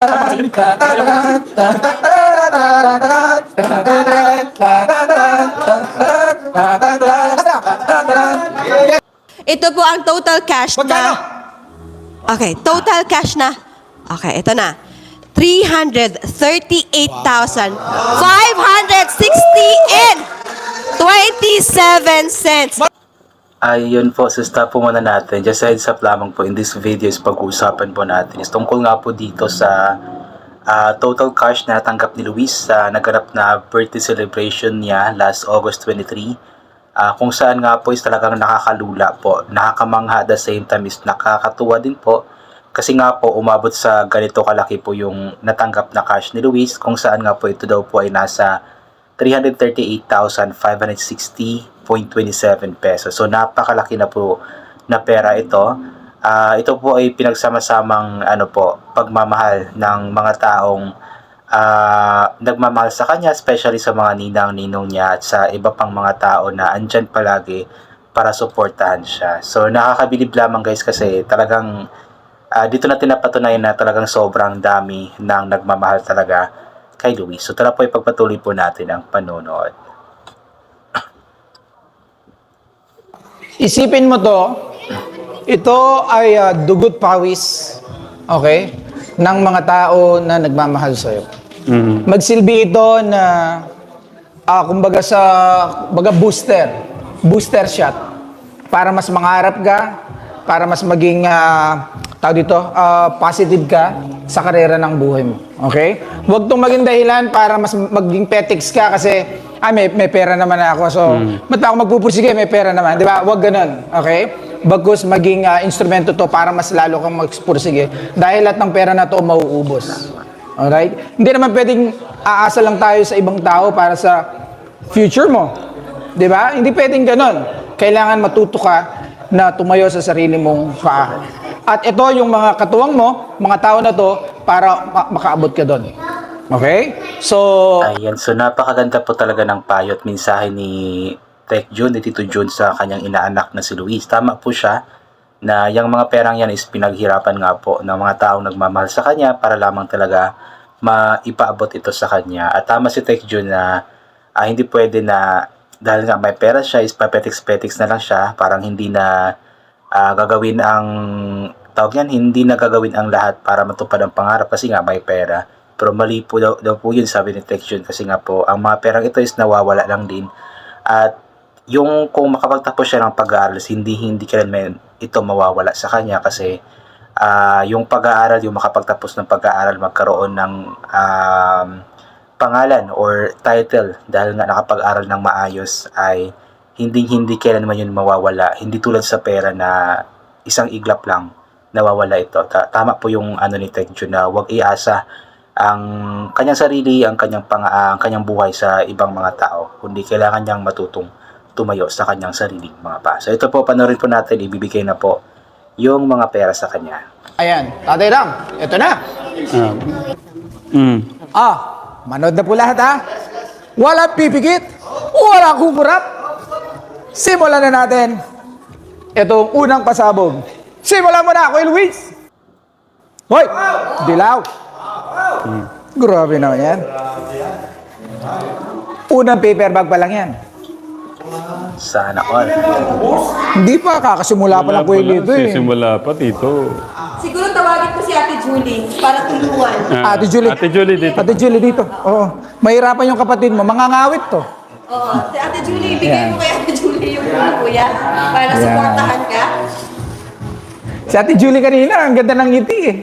Ito po ang total cash na. Okay, total cash na. Okay, ito na. 338,560 and 27 cents. Ayun po, stop po muna natin. Just a heads up lamang po, in this video is pag-uusapan po natin is tungkol nga po dito sa total cash na natanggap ni Luis sa naganap na birthday celebration niya last August 23. Kung saan nga po is talagang nakakalula po, nakakamangha, at the same time is nakakatuwa din po. Kasi nga po umabot sa ganito kalaki po yung natanggap na cash ni Luis, kung saan nga po ito daw po ay nasa 338,560.27 pesos. So napakalaki na po na pera ito. Ito po ay pinagsama-samang pagmamahal ng mga taong nagmamahal sa kanya, especially sa mga ninang-ninong niya at sa iba pang mga tao na andyan palagi para suportahan siya. So nakakabilib lamang guys, kasi talagang dito na tinapatunayan na talagang sobrang dami ng nagmamahal talaga kay Luis. So tara po, ipagpatuloy po natin ang panonood. Isipin mo to, ito ay dugot pawis, okay, ng mga tao na nagmamahal sa'yo. Magsilbi ito na, kumbaga booster shot, para mas mangarap ka, para mas maging, positive ka sa karera ng buhay mo. Okay? Huwag itong maging dahilan para mas maging petix ka kasi, may pera naman ako. So, ba't ako magpupursige? May pera naman. Di ba? Huwag ganun. Okay? Bagkus maging instrumento to para mas lalo kang magpursige. Dahil lahat ng pera na to mauubos. Alright? Hindi naman pwedeng aasa lang tayo sa ibang tao para sa future mo. Di ba? Hindi pwedeng ganun. Kailangan matuto ka na tumayo sa sarili mong paa. At ito yung mga katuwang mo, mga tao na to, para makaabot ka doon. Okay? So, ayan, so napakaganda po talaga ng payo at mensahe ni Tech Jun, ni Tito Jun sa kanyang inaanak na si Luis. Tama po siya na yung mga perang yan is pinaghirapan nga po ng mga taong nagmamahal sa kanya para lamang talaga maipaabot ito sa kanya. At tama si Tech Jun na hindi pwede na dahil nga may pera siya is papetiks-petiks na lang siya, parang hindi na gagawin ang hindi na gagawin ang lahat para matupad ang pangarap kasi nga may pera. Pero mali po daw po yun, sabi ni Tech Jun, kasi nga po ang mga perang ito is nawawala lang din. At yung kung makapagtapos siya ng pag-aaral, hindi kailanman ito mawawala sa kanya kasi yung pag-aaral, yung makapagtapos ng pag-aaral, magkaroon ng pangalan or title dahil nga nakapag-aral ng maayos ay hindi kailanman yun mawawala. Hindi tulad sa pera na isang iglap lang nawawala ito. Tama po yung ni Tech Jun na huwag iasa ang kanyang sarili, ang kanyang buhay sa ibang mga tao, kundi kailangan niyang matutong tumayo sa kanyang sariling mga pa. So ito po, panoorin po natin, ibibigay na po yung mga pera sa kanya. ayan, Tatay Ram, ito na. Manood na po lahat ha. Walang pipikit, walang kukurap. Simulan na natin itong unang pasabog. Simulan mo na, Kuya Luis. Hoy, dilaw. Grabe naman yan. Unang paper bag pa lang yan. Sana all. Hindi pa, kakasimula pa lang Kuya dito eh. Sisimula pa, Tito. Siguro tawagin ko si Ate Julie para tulungan. Ate Julie. Ate Julie dito. Ate Julie dito. Oo. Mahirapan yung kapatid mo. Mangangawit to. Oo. Si Ate Julie, bigay mo kay Ate Julie yung kuya para supportahan ka. Si Ate Julie kanina, ang ganda ng ngiti eh.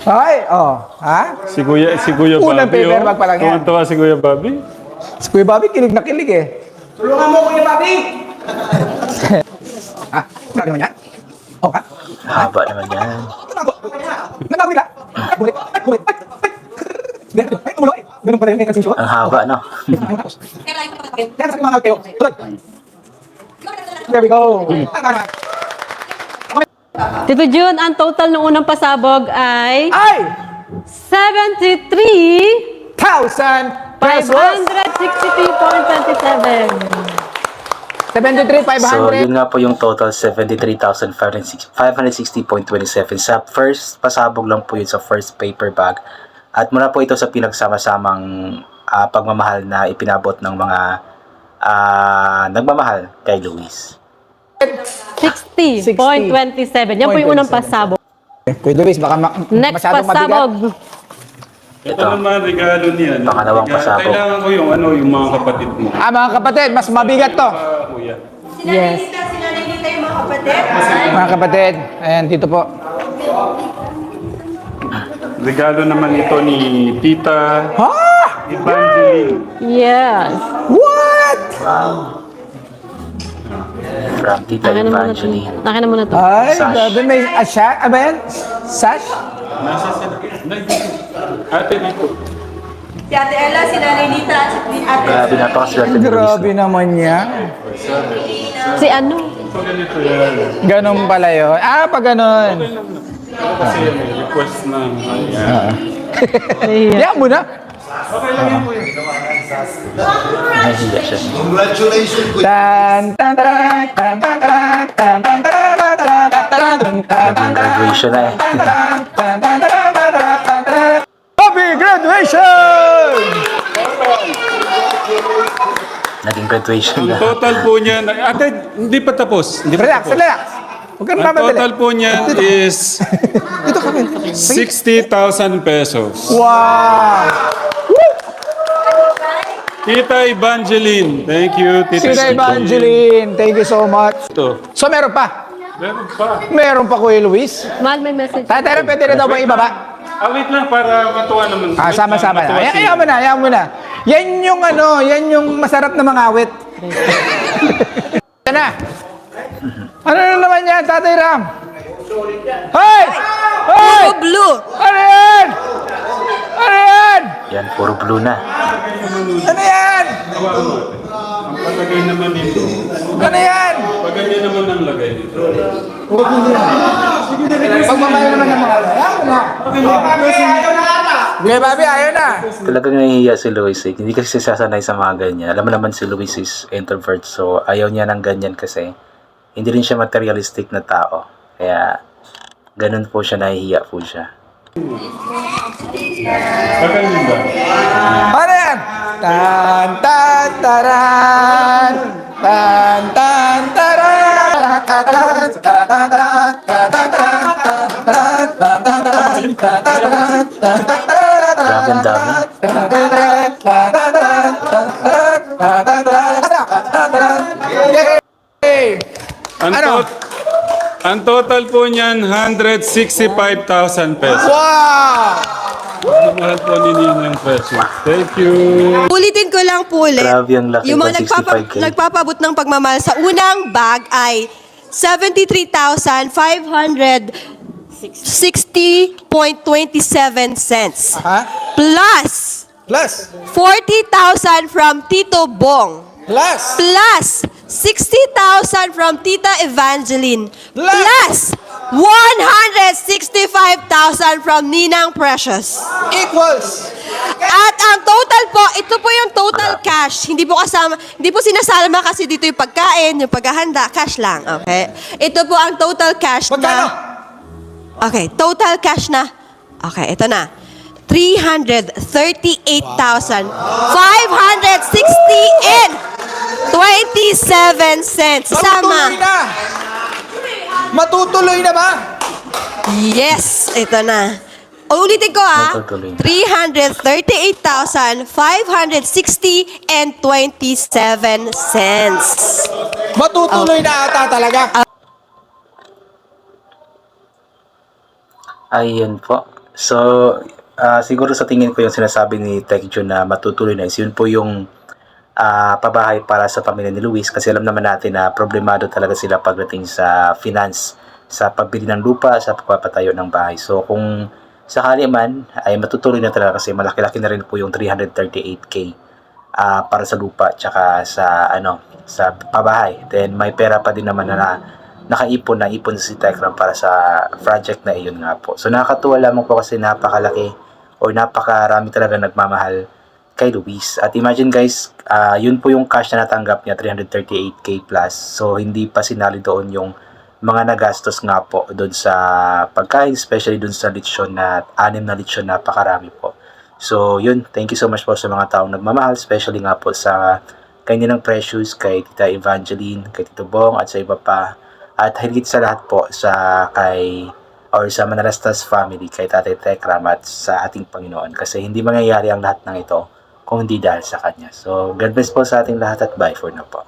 Ay, ha? Si Kuya Unang Bobby, paper bag pa lang yan. Tuwan-tuwa si Kuya Bobby. Si Kuya Bobby, kilig na kilig eh. Tulungan mo, Kuya Bobby! Grabe naman yan. Ha? Haba naman yan. Nanago nila. Bulit. Tumuloy. Ganun pala yung kasi Ang haba, no? Kailangan ko pagkakit. Kaya sa mga kayo. Tuloy. There we go. Tito Jun, ang total ng unang pasabog ay Ay! 73,562.27. 1,000 pesos. 73,500. So, yun nga po yung total 73,560.27. Sa first pasabog lang po yun sa first paper bag. At mula po ito sa pinagsama-samang pagmamahal na ipinabot ng mga nagmamahal kay Luis. 60.27. Yan po yung unang pasabog. Kuya Luis, baka Next masyadong mabigat. pasabog. Ito naman, regalo niya. Pangalawang pasabog. Kailangan ko yung mga kapatid mo. Mga kapatid, mas mabigat to. Kuya. Yes. Sila Nenita yung mga kapatid. Mga kapatid, ayan, dito po. Regalo naman ito ni Tita Ha? Evangeline. Yes. What? From Tita Akin na muna to. Evangeline. Akin na muna to. Ay, Sash. grabe, may asya, ba yan? Sash? Nasa sila. Ate dito. Si Ate Ella, si Nenita, si Ate Grabe, napakaswerte ni Luis. Grabe naman yan. Si ano? So, ganito yan. Ganun pala yun. Pag ganun. Kasi may request na. Ayan. Yan mo na. Nahihiya siya. Tan, tan, tan, tan, tan, tan, tan, tan, tan, tan, tan, tan, Naging graduation na eh. Happy graduation! Naging graduation Ang na. total po niyan, ate, hindi pa tapos. Hindi pa Relax, tapos. relax. Huwag ka Ang naman total po niyan is 60,000 pesos. Wow! Tita Evangeline. Thank you, Tita Sina Evangeline, thank you so much. Ito. So meron pa? Meron pa. Meron pa Kuya Luis? Mahal, may message. Tatay, pwede na daw ba ibaba? Wait lang para matuwa naman. Sama-sama na. Ayaw mo na, ayaw mo na. Yan yung yan yung masarap na mga awit. Yan na. Ano na naman yan, Tatay Ram? Hoy! Hoy! Puro blue. Ano yan? Ano yan? Yan, puro blue na. Ano yan? Ang palagay naman dito. Ano yan? Pag ganyan naman ang lagay dito. Pagmamahal naman ng mga ayaw mo na. Kuya Bobby, ayaw na. Talagang nahihiya si Luis eh. Hindi kasi sasanay sa mga ganyan. Alam mo naman si Luis is introvert, so ayaw niya ng ganyan kasi hindi rin siya materialistic na tao. Kaya ganun po siya, nahihiya po siya. Pag ganyan ba? Ano yan? Tan, tan, taran. Tan, tan, taran. Grabe ang dami. Yay! Ang, Ano? ang total po niyan, 165,000 pesos. Wow! Mahal po ni Ninang Precious. Thank you. Ulitin ko lang po ulit. Grabe ang laki, Yung mga 165K. nagpapabot ng pagmamahal sa unang bag ay 73,560.27 cents. Ha? Plus Plus. 40,000 from Tito Bong. Plus. Plus 60,000 from Tita Evangeline. Plus. Plus 165,000 from Ninang Precious. Equals. At ang total po, ito po yung total cash. Hindi po kasama, hindi po sinasama kasi dito yung pagkain, yung paghahanda, cash lang. Okay? Ito po ang total cash Magkano? na. Okay, total cash na. Okay, ito na. 338,560 and 27 cents. Matutuloy Sama. na. Matutuloy na ba? Yes, ito na. Ulitin ko Matutuloy na. 338,560 and 27 cents. Matutuloy na ata talaga. Ayun po. So, siguro sa tingin ko yung sinasabi ni Tech Jun na matutuloy na is yun po yung pabahay para sa pamilya ni Luis kasi alam naman natin na problemado talaga sila pagdating sa finance, sa pagbili ng lupa, sa pagpapatayo ng bahay. So, kung sakali man ay matutuloy na talaga kasi malaki-laki na rin po yung 338K para sa lupa tsaka sa sa pabahay. Then may pera pa din naman na nakaipon si Tekram para sa project na iyon nga po. So nakakatuwa lamang po kasi napakalaki o napakarami talaga nagmamahal kay Luis. At imagine guys, yun po yung cash na natanggap niya, 338k plus. So hindi pa sinali doon yung mga nagastos nga po doon sa pagkain, especially doon sa lechon na 6 na lechon, napakarami po. So yun, thank you so much po sa mga taong nagmamahal, especially nga po sa kay Ninang Precious, kay Tita Evangeline, kay Tito Bong at sa iba pa. At higit sa lahat po sa sa Manalastas family, kay Tatay Tekram at sa ating Panginoon. Kasi hindi mangyayari ang lahat ng ito kung hindi dahil sa Kanya. So, God bless po sa ating lahat at bye for now po.